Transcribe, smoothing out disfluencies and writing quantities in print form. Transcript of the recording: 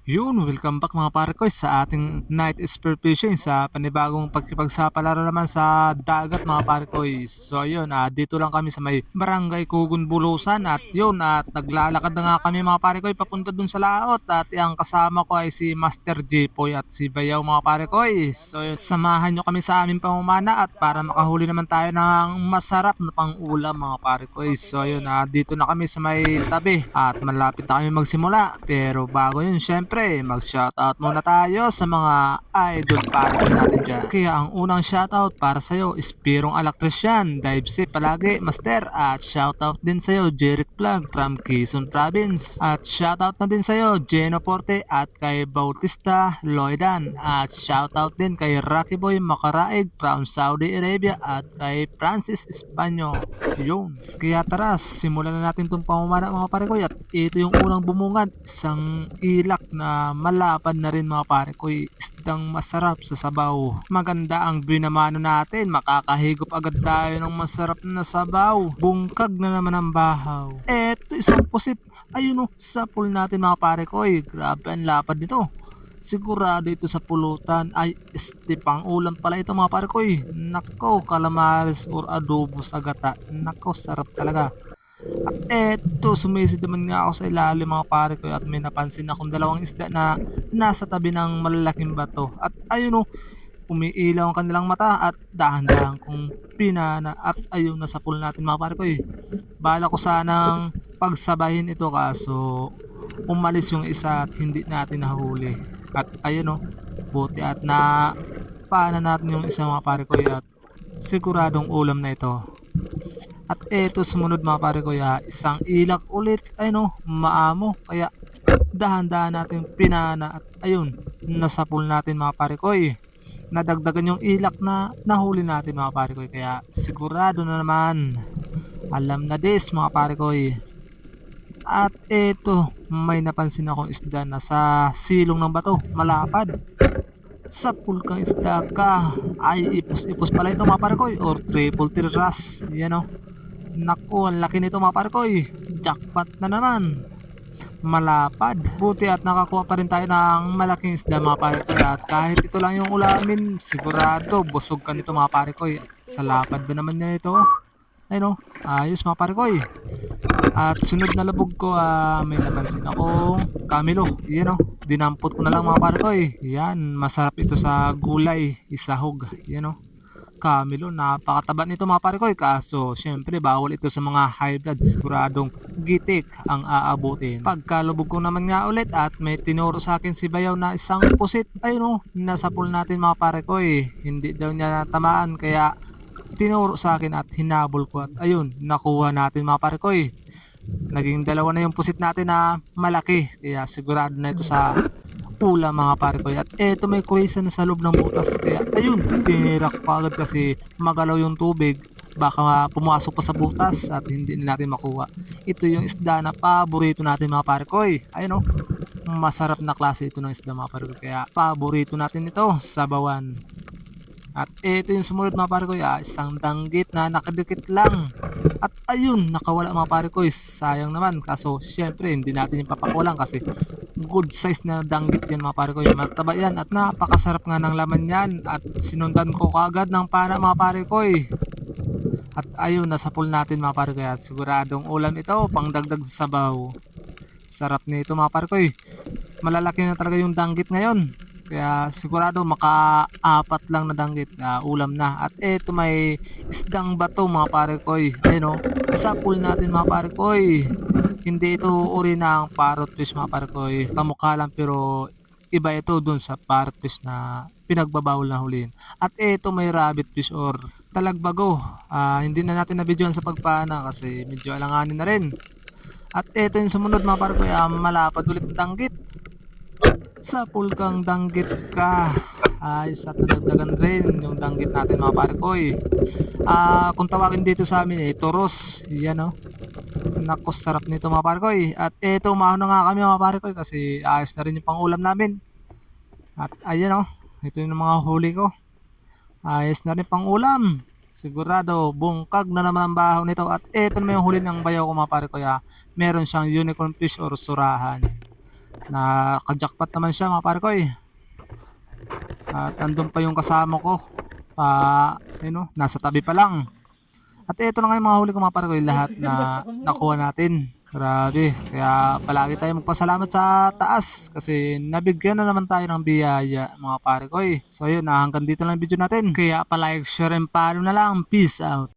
Yun, welcome back mga pare ko sa ating night spear fishing sa panibagong pagkipagsapalaro naman sa dagat mga pare ko. So ayun, dito lang kami sa may Barangay Kugon Bulusan at yun at naglalakad na nga kami mga pare ko papunta dun sa laot at ang kasama ko ay si Master Jipoy at si Bayaw mga pare ko. So yun, samahan nyo kami sa aming pamumana at para makahuli naman tayo ng masarap na pang-ulam mga pare ko. So ayun, dito na kami sa may tabi at malapit na kami magsimula pero bago yun syempre mag-shoutout muna tayo sa mga idol partner natin dyan. Kaya ang unang shoutout para sa'yo is Pirong Alactrician, Dive Safe palagi Master at shoutout din sa'yo Jeric Vlog from Quezon Province at shoutout na din sa'yo Geno Porte at kay Bautista Loidan at shoutout din kay Rocky Boy Makaraig from Saudi Arabia at kay Francis Espanyo. Yun. Kaya tara, simulan na natin itong pamamana mga pare ko at ito yung unang bumungad, isang ilak na malapad na rin mga pare ko, isdang masarap sa sabaw. Maganda ang binamano natin, makakahigop agad tayo ng masarap na sabaw. Bungkag na naman ang bahaw. Eto isang pusit, ayun o, sa pool natin mga pare ko, grabe ang lapad nito. Sigurado ito sa pulutan ay pang ulam pala ito mga pare ko. Nako, calamares or adobo sa gata. Nako, sarap talaga. At eto, sumisid naman nga ako sa ilalim mga pare ko at may napansin akong dalawang isda na nasa tabi ng malalaking bato. At ayun o, umiilaw ang kanilang mata at dahan-dahan kong pinana at ayun nasa pool natin mga pare ko. Bala ko sanang pagsabahin ito kaso umalis yung isa at hindi natin nahuli. At ayun o, buti at na paana natin yung isa mga pare ko at siguradong ulam na ito. At eto sumunod mga pare ko, isang ilak ulit, ayun o, maamo. Kaya dahan-dahan natin pinana at ayun, nasa pool natin mga pare ko. Nadagdagan yung ilak na nahuli natin mga pare ko. Kaya sigurado na naman, alam na this mga pare ko. At eto, may napansin akong isda na sa silong ng bato, malapad. Sa pulkang isda ka, ay ipos-ipos pala ito mga pare ko or triple tiras. Yan o. Naku, ang laki nito mga pare ko. Jackpot na naman. Malapad. Buti at nakakuha pa rin tayo ng malaking isda mga pare ko. At kahit ito lang yung ulamin, sigurado busog ka nito mga pare ko. Sa lapad ba naman niya ito? Ayun o, ayos mga pare ko. At sunod na labog ko, may napansin akong kamilo. Yan o, dinampot ko na lang mga pare ko. Yan, masarap ito sa gulay, isahog. Yan o, kamilo, napakataba nito mga pare ko. Kaso, syempre, bawal ito sa mga high blood. Siguradong gitik ang aabutin. Pagkalubog ko naman nga ulit at may tinuro sa akin si Bayaw na isang pusit. Ayun o, nasa pool natin mga pare ko. Hindi daw niya natamaan kaya tinuro sa akin at hinabol ko. At ayun, nakuha natin mga pare ko. Naging dalawa na yung pusit natin na malaki. Kaya sigurado na ito sa ulam mga pare ko. At eto may kurisa na sa loob ng butas. Kaya ayun, tinira ko agad kasi magalaw yung tubig. Baka pumasok pa sa butas at hindi na natin makuha. Ito yung isda na paborito natin mga pare ko. Ayun o, masarap na klase ito ng isda mga pare ko. Kaya paborito natin ito sa bawan. At ito yung sumunod mga pare ko, isang danggit na nakadikit lang. At ayun, nakawala mga pare ko, sayang naman. Kaso syempre hindi natin yung papakulang kasi good size na danggit yan mga pare ko. Mataba yan at napakasarap nga ng laman yan. At sinundan ko kaagad ng pana mga pare ko. At ayun, nasa pool natin mga pare ko. At siguradong ulam ito, pangdagdag sa sabaw. Sarap nito mga pare ko. Malalaki na talaga yung danggit ngayon. Kaya sigurado maka-apat lang na danggit ulam na. At eto may isdang bato mga pare ko. Ayun o, sa pool natin mga pare ko. Hindi ito uri ng parrot fish mga pare ko. Kamukha lang pero iba ito dun sa parrot fish na pinagbabawal na huliin. At eto may rabbit fish or talagbago. Hindi na natin nabidyoan sa pagpana kasi medyo alanganin na rin. At eto yung sumunod mga pare ko, malapad ulit ng danggit. Sa pulkang danggit ka, ayos at nadagdagan rin yung danggit natin mga pare ko. Kung tawagin dito sa amin toros. Yan o, naku sarap nito mga pare ko. At eto umahon na nga kami mga pare ko kasi ayos na rin yung pangulam namin. At ayan o, ito yung mga huli ko, ayos na rin pang ulam. Sigurado bungkag na naman ang baho nito. At eto naman yung huli ng bayaw ko mga pare ko. Meron siyang unicorn fish or surahan. Naka-jackpot naman siya mga pare ko eh. At andun pa yung kasama ko. Nasa tabi pa lang. At ito na nga yung mga huli ko mga pare ko, yung lahat na nakuha natin. Grabe, kaya palagi tayo magpasalamat sa taas kasi nabigyan na naman tayo ng biyaya mga pare ko eh. So yun, hanggang dito lang yung video natin. Kaya palike, share, and follow na lang. Peace out.